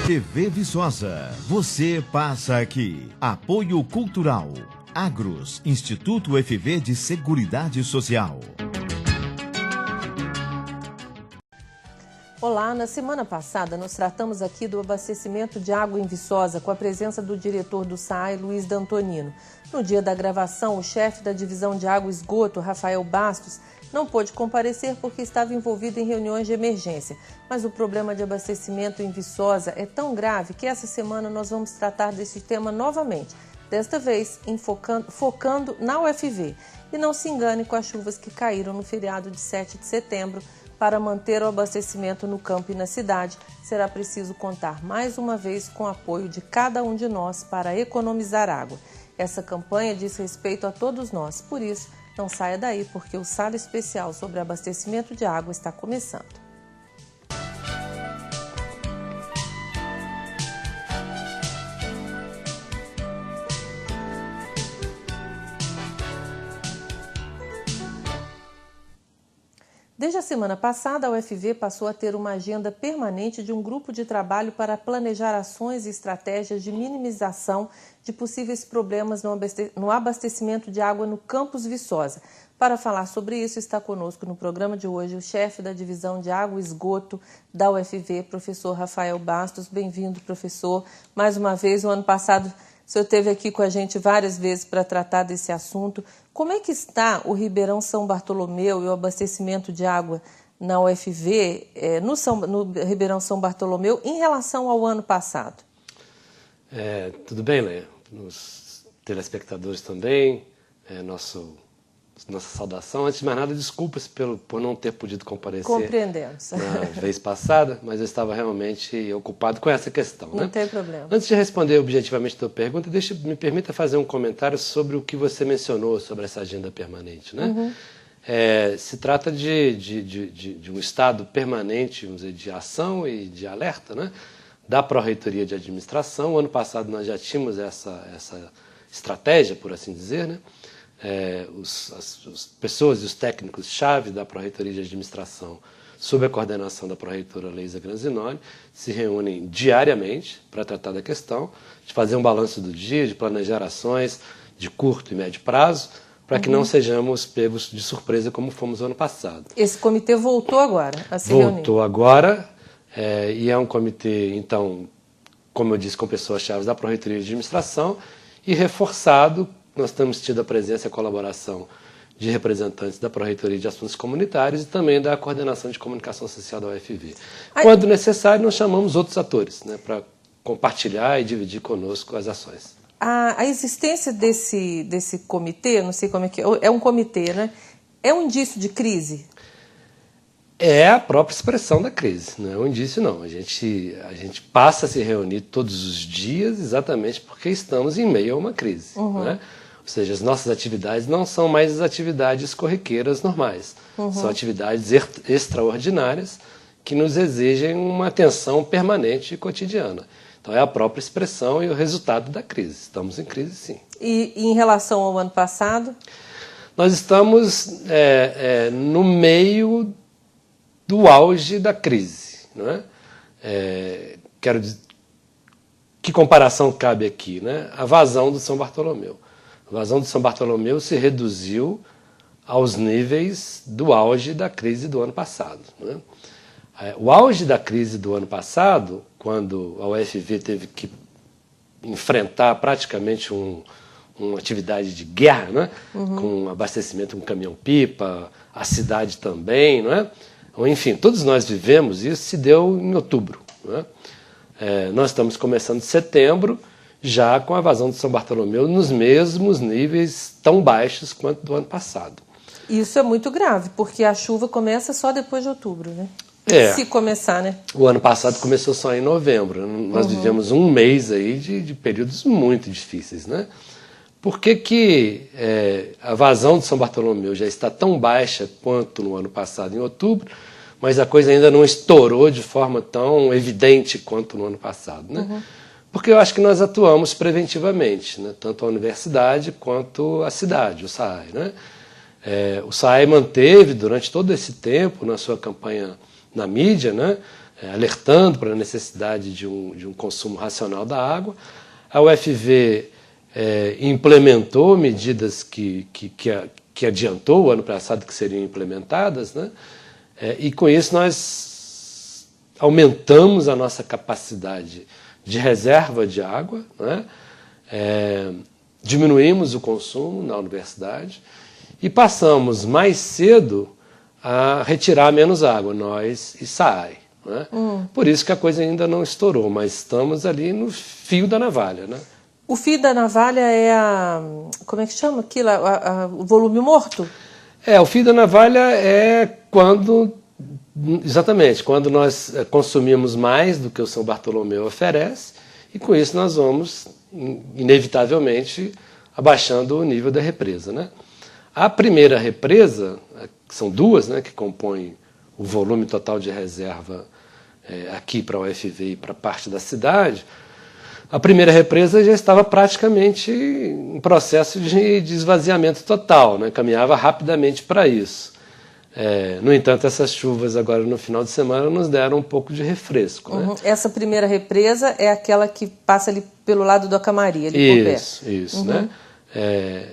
TV Viçosa. Você passa aqui. Apoio Cultural. Agros, Instituto UFV de Seguridade Social. Olá, na semana passada nós tratamos aqui do abastecimento de água em Viçosa com a presença do diretor do SAI, Luiz D'Antonino. No dia da gravação, o chefe da divisão de água e esgoto, Rafael Bastos, não pôde comparecer porque estava envolvido em reuniões de emergência. Mas o problema de abastecimento em Viçosa é tão grave que essa semana nós vamos tratar desse tema novamente. Desta vez, focando na UFV. E não se engane com as chuvas que caíram no feriado de 7 de setembro. Para manter o abastecimento no campo e na cidade, será preciso contar mais uma vez com o apoio de cada um de nós para economizar água. Essa campanha diz respeito a todos nós, por isso, não saia daí, porque o Sala Especial sobre abastecimento de água está começando. Desde a semana passada, a UFV passou a ter uma agenda permanente de um grupo de trabalho para planejar ações e estratégias de minimização de possíveis problemas no abastecimento de água no campus Viçosa. Para falar sobre isso, está conosco no programa de hoje o chefe da Divisão de Água e Esgoto da UFV, professor Rafael Bastos. Bem-vindo, professor. Mais uma vez, no ano passado, o senhor esteve aqui com a gente várias vezes para tratar desse assunto. Como é que está o Ribeirão São Bartolomeu e o abastecimento de água na UFV, no Ribeirão São Bartolomeu, em relação ao ano passado? Tudo bem, Leia? Os telespectadores também, nossa saudação. Antes de mais nada, desculpas por não ter podido comparecer. Compreendemos. Na vez passada, mas eu estava realmente ocupado com essa questão. Não tem problema. Antes de responder objetivamente a tua pergunta, me permita fazer um comentário sobre o que você mencionou sobre essa agenda permanente. Né? Uhum. Se trata de um estado permanente, vamos dizer, de ação e de alerta, né? Da Pró-Reitoria de Administração. O ano passado nós já tínhamos essa estratégia, por assim dizer, né? As pessoas e os técnicos-chave da Pró-Reitoria de Administração, sob a coordenação da Pró-Reitora Leisa Granzinoli, se reúnem diariamente para tratar da questão, de fazer um balanço do dia, de planejar ações de curto e médio prazo, para que não sejamos pegos de surpresa como fomos no ano passado. Esse comitê voltou agora a se reunir? Voltou agora, e é um comitê, então, como eu disse, com pessoas-chave da Pró-Reitoria de Administração, e reforçado. Nós temos tido a presença e a colaboração de representantes da Pró-Reitoria de Assuntos Comunitários e também da Coordenação de Comunicação Social da UFV. Quando necessário, nós chamamos outros atores, né, para compartilhar e dividir conosco as ações. A existência desse comitê, não sei como é que é um comitê, né? É um indício de crise? É a própria expressão da crise, não é um indício não. A gente passa a se reunir todos os dias exatamente porque estamos em meio a uma crise. Né? Ou seja, as nossas atividades não são mais as atividades corriqueiras normais. São atividades extraordinárias que nos exigem uma atenção permanente e cotidiana. Então é a própria expressão e o resultado da crise. Estamos em crise, sim. E em relação ao ano passado? Nós estamos no meio do auge da crise. Não é? Quero dizer, que comparação cabe aqui? Né? A vazão do São Bartolomeu. A vazão do São Bartolomeu se reduziu aos níveis do auge da crise do ano passado. Né? O auge da crise do ano passado, quando a UFV teve que enfrentar praticamente uma atividade de guerra, né? Com abastecimento com caminhão-pipa, a cidade também, não é? Enfim, todos nós vivemos isso, se deu em outubro. Né? Nós estamos começando em setembro, já com a vazão do São Bartolomeu nos mesmos níveis tão baixos quanto do ano passado. Isso é muito grave, porque a chuva começa só depois de outubro, né? Se começar, né? O ano passado começou só em novembro. Nós vivemos um mês aí de períodos muito difíceis, né? Por que a vazão do São Bartolomeu já está tão baixa quanto no ano passado, em outubro, mas a coisa ainda não estourou de forma tão evidente quanto no ano passado, né? Porque eu acho que nós atuamos preventivamente, né? Tanto a universidade quanto a cidade, o SAI, né? O SAI manteve durante todo esse tempo, na sua campanha na mídia, né? alertando para a necessidade de um consumo racional da água. A UFV implementou medidas que adiantou o ano passado que seriam implementadas, né? E com isso nós aumentamos a nossa capacidade de reserva de água, né? Diminuímos o consumo na universidade e passamos mais cedo a retirar menos água, nós e SAAI. Né? Por isso que a coisa ainda não estourou, mas estamos ali no fio da navalha. Né? O fio da navalha é como é que chama aquilo? O volume morto? O fio da navalha é exatamente, quando nós consumimos mais do que o São Bartolomeu oferece, e com isso nós vamos, inevitavelmente, abaixando o nível da represa. Né? A primeira represa, que são duas, né, que compõem o volume total de reserva aqui para a UFV e para parte da cidade, a primeira represa já estava praticamente em processo de esvaziamento total, né, caminhava rapidamente para isso. No entanto, essas chuvas agora no final de semana nos deram um pouco de refresco. Né? Essa primeira represa é aquela que passa ali pelo lado do Acamari, ali por perto. Isso, né?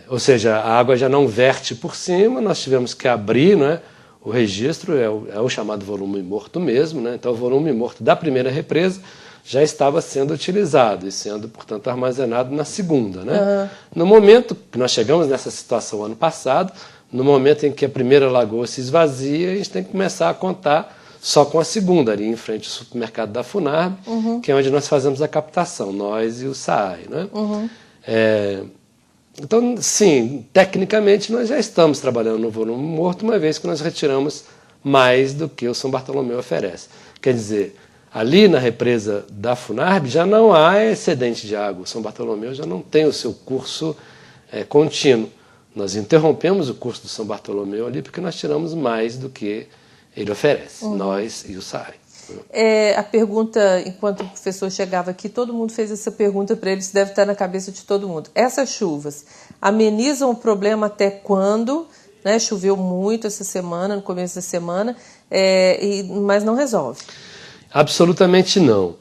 Ou seja, a água já não verte por cima, nós tivemos que abrir, né, o registro, é o chamado volume morto mesmo, né? Então o volume morto da primeira represa já estava sendo utilizado e sendo, portanto, armazenado na segunda. Né? No momento que nós chegamos nessa situação ano passado, no momento em que a primeira lagoa se esvazia, a gente tem que começar a contar só com a segunda, ali em frente ao supermercado da Funarb, que é onde nós fazemos a captação, nós e o SAAI. Né? Então, sim, tecnicamente nós já estamos trabalhando no volume morto, uma vez que nós retiramos mais do que o São Bartolomeu oferece. Quer dizer, ali na represa da Funarb já não há excedente de água, o São Bartolomeu já não tem o seu curso contínuo. Nós interrompemos o curso do São Bartolomeu ali porque nós tiramos mais do que ele oferece, nós e o SAAI. A pergunta, enquanto o professor chegava aqui, todo mundo fez essa pergunta para ele, isso deve estar na cabeça de todo mundo. Essas chuvas amenizam o problema até quando? Né? Choveu muito essa semana, no começo da semana, mas não resolve. Absolutamente não.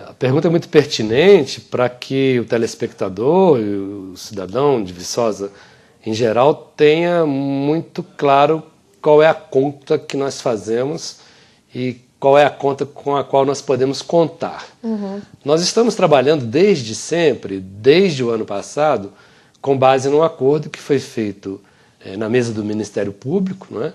A pergunta é muito pertinente para que o telespectador e o cidadão de Viçosa, em geral, tenha muito claro qual é a conta que nós fazemos e qual é a conta com a qual nós podemos contar. Nós estamos trabalhando desde sempre, desde o ano passado, com base num acordo que foi feito na mesa do Ministério Público, não é?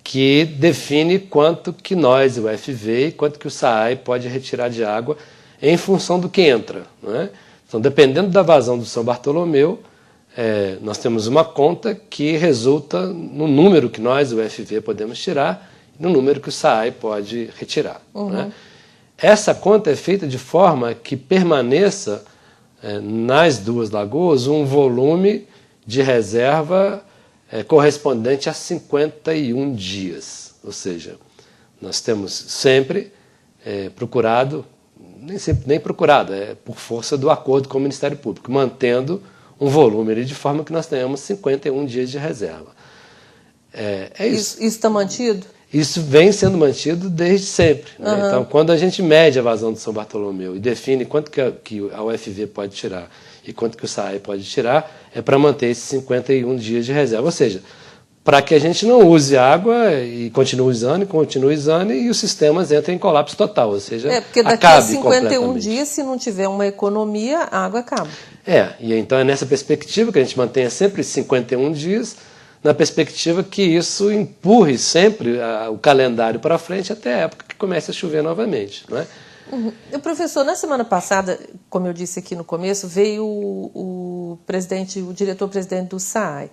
Que define quanto que nós, o UFV, e quanto que o SAAI pode retirar de água em função do que entra. Não é? Então, dependendo da vazão do São Bartolomeu, nós temos uma conta que resulta no número que nós, o UFV, podemos tirar e no número que o SAAI pode retirar. Não é? Essa conta é feita de forma que permaneça nas duas lagoas um volume de reserva correspondente a 51 dias. Ou seja, nós temos sempre procurado, nem procurado, por força do acordo com o Ministério Público, mantendo um volume ali de forma que nós tenhamos 51 dias de reserva. Isso. Isso está mantido? Isso vem sendo mantido desde sempre. Né? Então, quando a gente mede a vazão do São Bartolomeu e define quanto que a UFV pode tirar e quanto que o SAAI pode tirar, é para manter esses 51 dias de reserva. Ou seja, para que a gente não use água e continue usando e os sistemas entrem em colapso total. Ou seja, porque daqui a 51 dias, se não tiver uma economia, a água acaba. E então é nessa perspectiva que a gente mantenha sempre 51 dias, na perspectiva que isso empurre sempre o calendário para frente até a época que comece a chover novamente. Não é? O professor, na semana passada, como eu disse aqui no começo, veio o diretor-presidente do SAAI.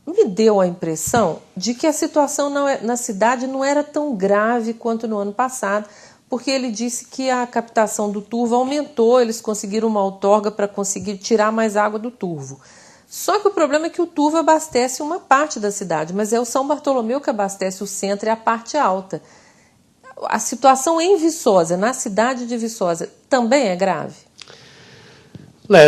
Me deu a impressão de que a situação na cidade não era tão grave quanto no ano passado, porque ele disse que a captação do Turvo aumentou, eles conseguiram uma outorga para conseguir tirar mais água do Turvo. Só que o problema é que o Turvo abastece uma parte da cidade, mas é o São Bartolomeu que abastece o centro e a parte alta. A situação em Viçosa, na cidade de Viçosa, também é grave?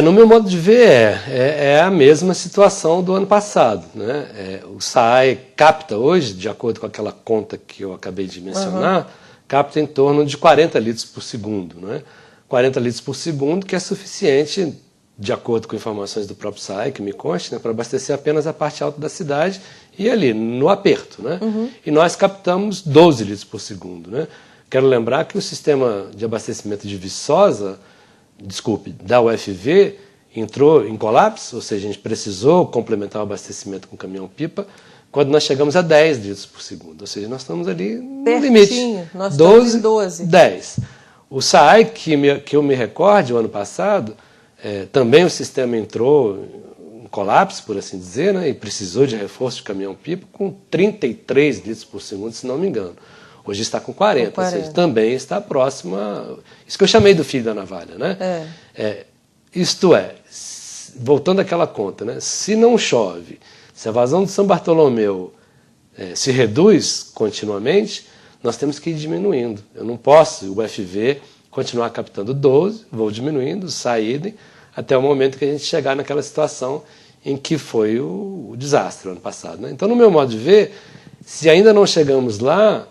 No meu modo de ver, é a mesma situação do ano passado. Né? O SAAI capta hoje, de acordo com aquela conta que eu acabei de mencionar, capta em torno de 40 litros por segundo. Né? 40 litros por segundo, que é suficiente, de acordo com informações do próprio SAI, que me consta, né, para abastecer apenas a parte alta da cidade e ali, no aperto. Né? E nós captamos 12 litros por segundo. Né? Quero lembrar que o sistema de abastecimento de Viçosa, da UFV, entrou em colapso, ou seja, a gente precisou complementar o abastecimento com caminhão-pipa, quando nós chegamos a 10 litros por segundo. Ou seja, nós estamos ali no limite. Nós estamos em 12. 10. O SAI, que eu me recorde, o ano passado, também o sistema entrou em colapso, por assim dizer, né, e precisou de reforço de caminhão-pipa com 33 litros por segundo, se não me engano. Hoje está com 40, ou seja, também está próxima. Isso que eu chamei do fio da navalha. Né? Isto é, voltando àquela conta, né, se não chove, se a vazão de São Bartolomeu se reduz continuamente, nós temos que ir diminuindo. Eu não posso, o UFV, continuar captando 12, vou diminuindo, saírem, até o momento que a gente chegar naquela situação em que foi o desastre ano passado. Né? Então, no meu modo de ver, se ainda não chegamos lá,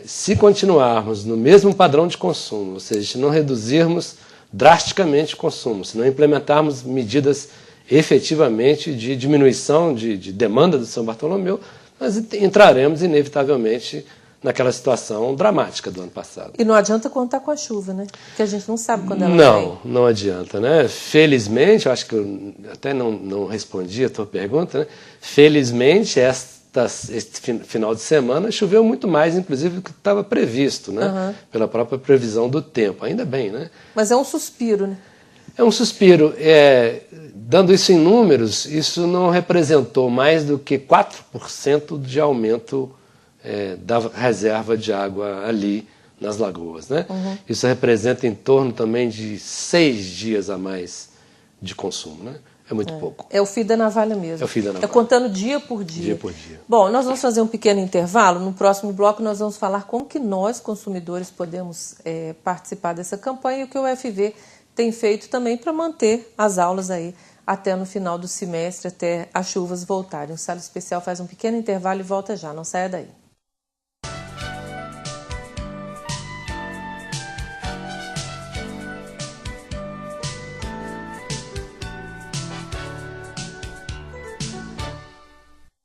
se continuarmos no mesmo padrão de consumo, ou seja, se não reduzirmos drasticamente o consumo, se não implementarmos medidas efetivamente de diminuição de demanda do São Bartolomeu, nós entraremos inevitavelmente naquela situação dramática do ano passado. E não adianta contar com a chuva, né? Porque a gente não sabe quando ela vem. Não adianta, né? Felizmente, eu acho que eu até não respondi a tua pergunta, né? Felizmente, este final de semana choveu muito mais, inclusive, do que estava previsto, né? Pela própria previsão do tempo. Ainda bem, né? Mas é um suspiro, né? É um suspiro. Dando isso em números, isso não representou mais do que 4% de aumento da reserva de água ali nas lagoas. Né? Isso representa em torno também de 6 dias a mais de consumo. Né? É muito pouco. É o fio da navalha mesmo. É o fio da navalha. É contando dia por dia. Dia por dia. Bom, nós vamos fazer um pequeno intervalo. No próximo bloco nós vamos falar como que nós, consumidores, podemos participar dessa campanha e o que o UFV tem feito também para manter as aulas aí até no final do semestre, até as chuvas voltarem. O Sala Especial faz um pequeno intervalo e volta já. Não saia daí.